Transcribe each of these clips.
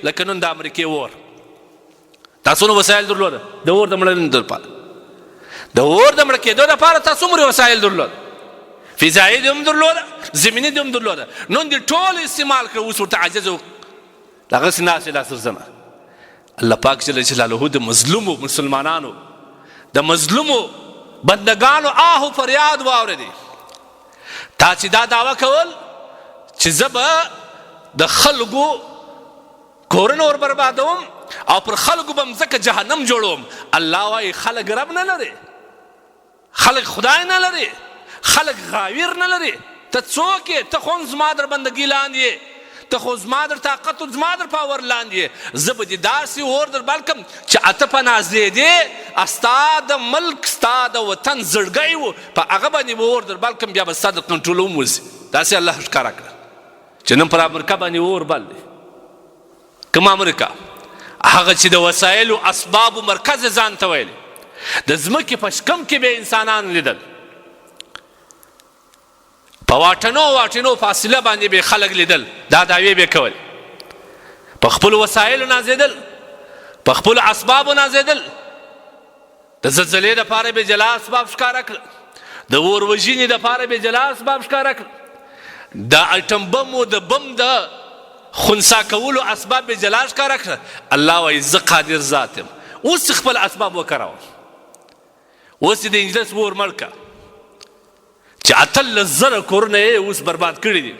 لکه نن د امریکې اور. تاسو نو وسایل درلوده د اور د مړنې دپاره، د اور د مړه کېدو دپاره تاسو څومره وسایل درلوده، فضایي دې هم درلوده، زمیني دې هم درلوده. نن دې ټول استعمال کړه، اوس ورته عاجز دغسې ناست لا سرزنه. الله پاک جل جلاله د مظلومو مسلمانانو د مظلومو بندگانو آه و فریاد واورېدی. تا چې دا دعوه کول چې زه به د خلکو کورونه ور بربادوم او پر خلکو به مځکه جهنم جوړوم، الله وایي خلک رب نه لري، خلک خدای نه لري، خلک غاویر نه لري. ته څوک یې؟ ته خو هم زما در بندګي لاندې یې، ته خو زما در طاقت و زما در پاور لاندې یې. زه به دې داسې اور در بل کړم چې اته په نازېدې ستا د ملک ستا د وطن زړګی و، په هغه باندې به اور در بل کړم، بیا به ستا د کنټرول هم وځي. داسې الله ښکاره کړه چې نن پر امریکا باندې اور بل دی. کوم امریکا؟ هغه چې د وسایلو اسبابو مرکز یې ځان ته ویلی. د ځمکې په شکم کې به انسانان لیدل، په واټنو فاصله باندې به خلک لیدل، دا دعوې به کول، په خپلو وسایلو نازېدل، په خپلو اسبابو نازېدل. د زلزلې دپاره به جلا اسباب ښکاره کړل، د اور وژنې دپاره به جلا اسباب ښکاره کړل، د اټم بمو د بم د خنثی کولو اسباب به جلا ښکاره کړل. الله وایي زه قادر ذات یم. اوس خپل اسباب وکاروه، اوس د انجلس اور مړ کړه چې 18,000 کورونه یې اوس برباد کړي دي.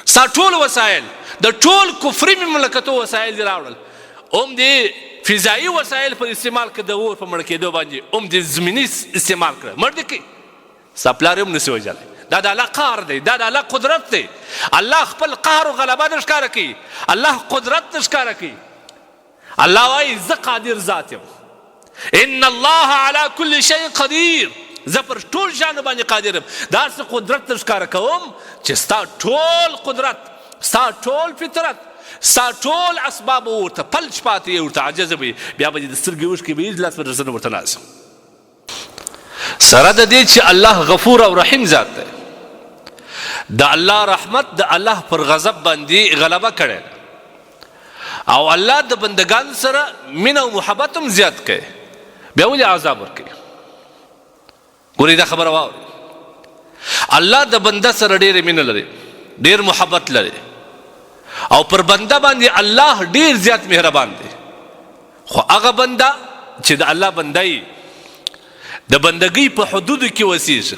ستا ټول وسایل د ټول کفري مملکتو وسایل دې راوړل، هم دې فضایي وسایل پر استعمال کړه، د اور په مړ کېدو باندې هم دې زمیني استعمال کړه، مړ دې کړي. ستا پلار هم نسي وژلی. دا د الله قهر دی، دا د الله قدرت دی. الله خپل قهر و غلبه در ښکاره کوي، الله قدرت در ښکاره کوي. الله وایي زه قادر ذات یم. ان الله علی کل شیء قدیر. زه پر ټول شیانو باندې قادر یم. داسې قدرت در ښکاره کوم چې ستا ټول قدرت، ستا ټول فطرت، ستا ټول اسباب ورته پلچ پاتې یې، ورته عاجزه به یې، بیا به دې د سترګې اوښکې به یې لاس په درزنه ورته ناست. سره د دې چې الله غفور او رحیم ذات دی، د الله رحمت د الله پر غضب باندې غلبه کړی، او الله د بندگان سره مینه او محبت هم زیات کوي، بیا ولې عذاب ورکوي؟ ګورې دا خبره واورئ، الله د بنده سره ډېره مینه لري، ډېر محبت لري، او پر بنده باندې الله ډېر زیات مهربان دی. خو هغه بنده چې د الله بنده یي، د بندګۍ په حدودو کې وسیږي.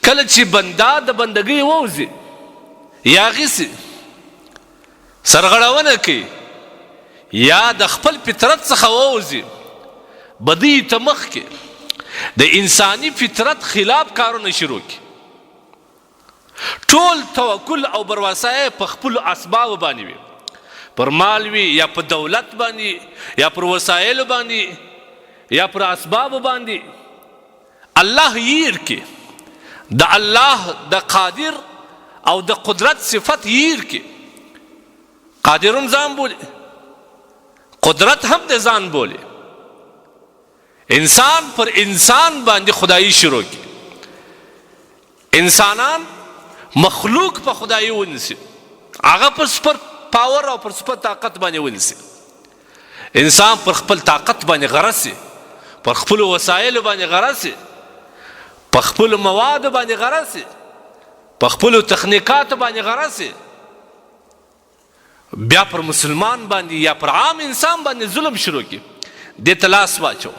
کله چې بنده د بندګۍ ووځي یا غیسي سرغړونه کوي یا د خپل فطرت څخه ووځي، بدی ته مخکې د انساني فطرت خلاف کارونه شروع کړي، ټول توکل او بروسه یې په خپلو اسبابو باندې وي، پر مال وي یا په دولت باندې یا پر وسایلو باندې یا پر اسبابو باندې. الله هیر کې د الله د قادر او د قدرت صفت هیر کې، قادر هم ځان بولي، قدرت هم د ځان بولي. انسان پر انسان باندې خدایي شروع کی، انسانان مخلوق په خدایي ونیسي، هغه پر سپر پاور او پر سپر طاقت باندې ونیسي. انسان پر خپل طاقت باندې غرض سي، پر خپل وسایل باندې غرض سي، په خپل مواد باندې غرض سي، په خپل تخنیکات باندې غرض سي، بیا پر مسلمان باندې یا پر عام انسان باندې ظلم شروع کی. دې ته لاس واچو،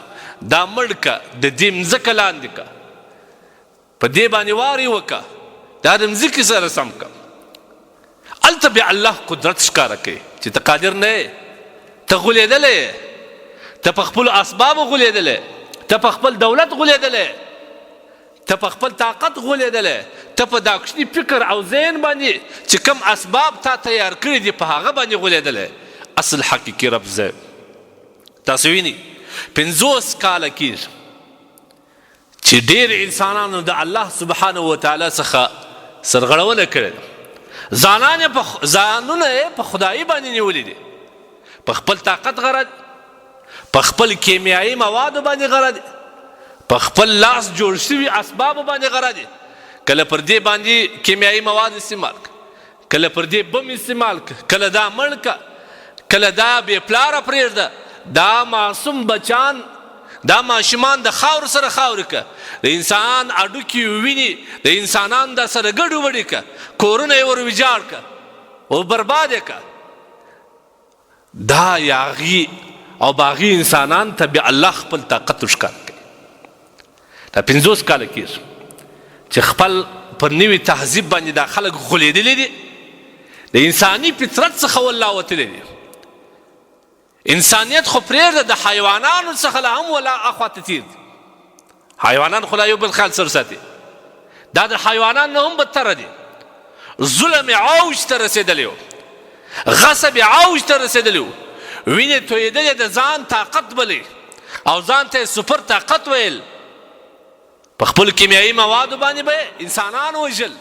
دا مړ که، د دې مځکه لاندې که، په دې باندې وارې وکه، دا د مځکې سره سم که. هلته بیا الله قدرت ښکاره کوي چې ته قادر نه یې، ته غولېدلی یې، ته په خپلو اسبابو غولېدلی، ته په خپل دولت غولېدلی، ته په خپل طاقت غولېدلی، ته په دا کوچني فکر او ذهن باندې چې کوم اسباب تا تیار کړي دي په هغه باندې غولېدلی. اصل حقیقي رب زه. تاسو وینئ 50 کاله کېږي چې ډېر انسانانو د الله سبحانه وتعالی څخه سرغړونه کړې ده، ځانونه یې په خدایي باندې نیولي دي، په خپل طاقت غرض، په خپل کیمیایي موادو باندې غرض، په خپل لاس جوړ شوي اسبابو باندې غرض. کله پر دې باندې کیمیایي مواد استعمال که، کله پر دې بم استعمال که، کله دا مړ که، کله دا بې پلاره پرېږده دا معصوم بچان دا ماشومان د خاورو سره خاورې که د انسان اډوکي وویني د انسانان دا سره ګډوډې که کورونه یې ور ویجاړ که او برباد یې که دا یاغي او باغي انسانان ته بیا الله خپل طاقت ښکاره کوي. دا 50 کاله کېږي چې خپل پر نوي تهذیب باندې دا خلک غولېدلي دي د انساني فطرت څخه والله وتلی دي. انسانیت خو پرېږده د حیوانانو څخه لا هم ولا اخواته تیر دي. حیوانان خو لا یو بل خیال سره ساتي دا د حیوانان نه هم بدتره دي. ظلم عوج ته رسېدلی و غصب عوج ته رسېدلی و وینې تویېدلې د ځان طاقت بلې او ځان ته یې سپر طاقت ویل په خپل کیمیایي موادو باندې به انسانان وژل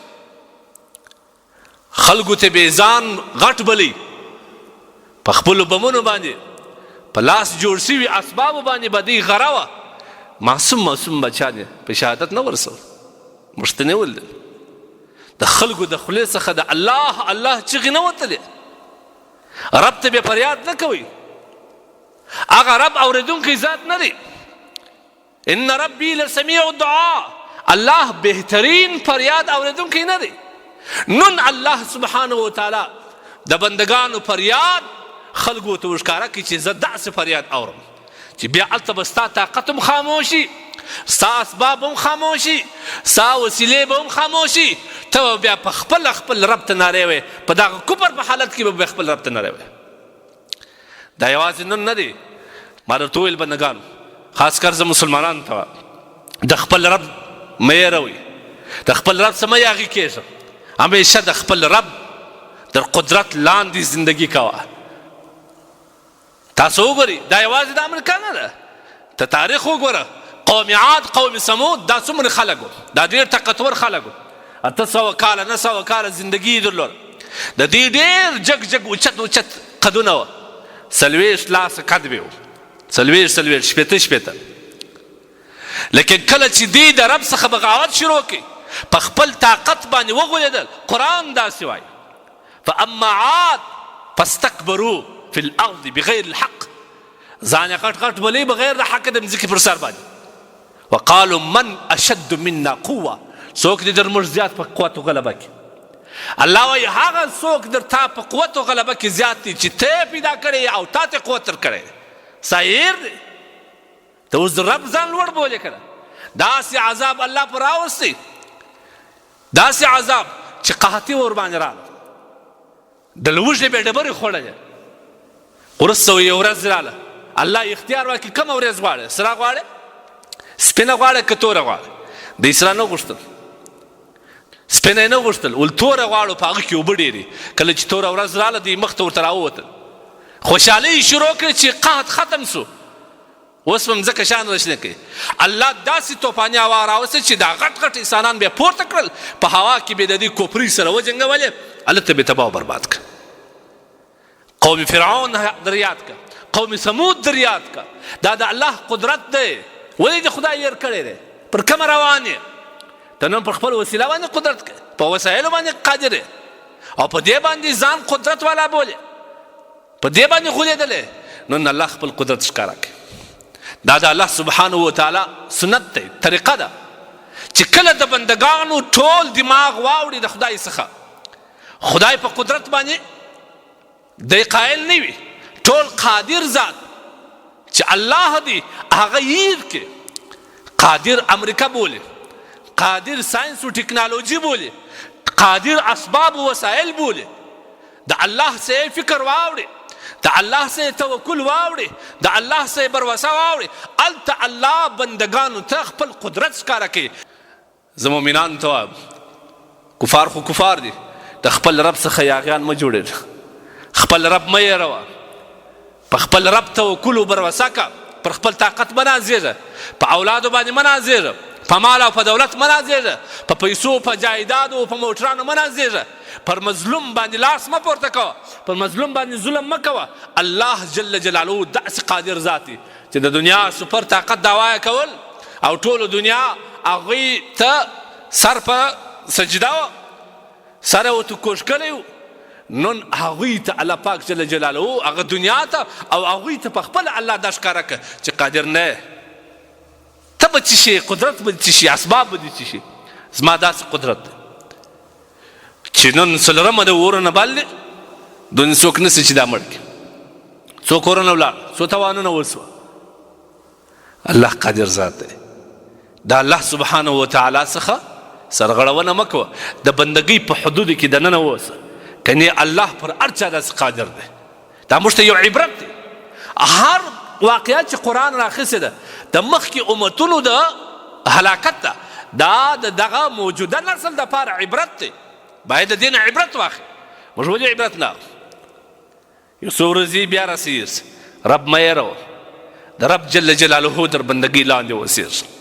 خلکو ته به ځان غټ بلی په خپلو بمونو باندې په لاس جوړ شوي اسبابو باندې به دوی غره وه معصوم بچیان یې په شهادت نه ورسول مړه نه ولدل د خلکو د خولې څخه د الله الله چغې نه وتلې رب ته بیا فریاد نه کوئ هغه رب اورېدونکی ذات نه دی. ان ربي لسمیع الدعاء الله بهترین فریاد اورېدونکی نه دی. نن الله سبحانه وتعالی د بندگانو فریاد خلکو ته وښکاره کړي چې زه داسې فریاد اورم چې بیا هلته به ستا طاقت هم خاموشي ستا اسباب هم خاموشي ستا وسیلې به هم خاموشي ته به بیا په خپل رب ته نارې وایې په دغه کفر په حالت کې به بیا خپل رب ته نارې وایې. دا یوازې نن نه دی ما درته وویل بندګانو خاص کر زه مسلمانانو ته د خپل رب مه یېروئ د خپل رب څه مه یاغي کېږه همیشه د خپل رب در قدرت لاندې زندگی کوه. تاسو وګورئ دا یوازې د امریکا نه ده ته تاریخ وګوره قوم عاد قوم سمود دا څومره خلک وو دا ډېر طاقتور خلک وو 800 کاله 900 کاله زندگی یې درلوده د دې ډېر جګ اوچت قدونه وه 40 لاسه قد به وو 40 شپېته لیکن کله چې دوی د رب څخه بغاوت شروع کړي په خپل طاقت باندې وغولېدل قرآن داسې وایي فاما عاد فاستكبروا في الارض بغیر الحق ځان یې غټ بلې بغیر د حق د مځکې پر سر باندې وقالوا من اشد منا قوه څوک دې در موږ زیات په قوت او غلبه کې الله وایي هغه څوک در تا په قوت او غلبه کې زیات دي چې ته پیدا کړی او تا ته قوت درکړی سایر دی ته اوس رب ځان لوړ بولې کړه داسې عذاب الله پر راوستی داسې عذاب چې قحطي ور باندې راغله د لوږې به ډبرې خوړلې وروسته یو ورځ راغله الله اختیار ورکړي کومه ورځ غواړې سره غواړې سپینه غواړې که توره غواړې د سره نه غوښتل سپینه یې نه غوښتل ول توره غواړو په هغه کې اوبه ډېرې کله چې توره ورځ راغله دوی مخ ته ورته راووتل خوشحالي یې شروع کړې چې قحط ختم سو اوس به مځکه شان رشنه کوي الله داسې توفاني هوا راوستې چې دا غټ انسانان بیا پورته کړل په هوا کې به د دې کوپري سره وجنګولې هلته به تباه او برباد کړه قوم فرعون در یاد کړه قوم سمود در یاد کړه دا د الله قدرت دی ولې د خدای ير کړی دی پر کومه روان یې ته نن پر خپل وسیله باندې قدرت کوي په وسایلو باندې قادر یې او په دې باندې ځان قدرت والا بولې په دې باندې غولېدلی نن الله خپل قدرت ښکاره کوي دا د الله سبحانه وتعالی سنت دی طریقه ده چې کله د بندگانو ټول دماغ واوړي د خدای څخه خدای په قدرت باندې دی قائل نه وي ټول قادر ذات چې الله دی هغه یې کې قادر امریکا بولي قادر ساينس و ټکنالوژي بولي قادر اسباب و وسایل بولي د الله سره فکر واوړي د الله سره توکل واوړي د الله سره بروسه واوړي الته الله بندگانو ته خپل قدرت ښکاره کوي. زه مؤمنان ته وایم کفار خو کفار دي د خپل رب څخه یاغیان مه جوړېږه خپل رب مه یېروه په خپل رب توکل و بروسه کوه پر خپل طاقت مه نازېږه په اولادو باندې مه نازېږه په مال او په دولت مه نازېږه په پیسو په جایدادو په موټرانو مه نازېږه پر مظلوم باندې لاس مه پورته کوه پر مظلوم باندې ظلم مه کوه الله جل جلاله داسې قادر ذات دی چې د دنیا سپر طاقت دعوا کول او ټولو دنیا هغوی ته سر په سجده سره ورته کوږ کړی و نن هغوی ته الله پاک جل جلاله هغه دنیا ته او هغوی ته په خپل الله دا ښکاره کړه چې قادر نه ته به څه شي قدرت به څه شي اسباب به څه شي زما داسې قدرت دی چې نن څلورمه د اور نه بال دی دون څوک نسي چې دا مړ کړي څوک ورنه ولاړ څو تاوانونه وسوه الله قادر ذات دی دا الله سبحانه وتعالی څخه سرغړونه مه کوه د بندګۍ په حدودو کې دننه اوسه کنې الله پر هر چا داسې قادر دی دا موږ ته یو عبرت دی هر واقعیت چې قرآن راخیستې ده د مخکې امتونو د هلاکت ده دا د دغه موجوده نسل دپاره عبرت دی باید د دې نه عبرت واخلي موږ ولې عبرت نه اخلو یو څو ورځې بیا راسیږي رب مه یېروه د رب جل جلاله در بندګۍ لاندې اوسېږه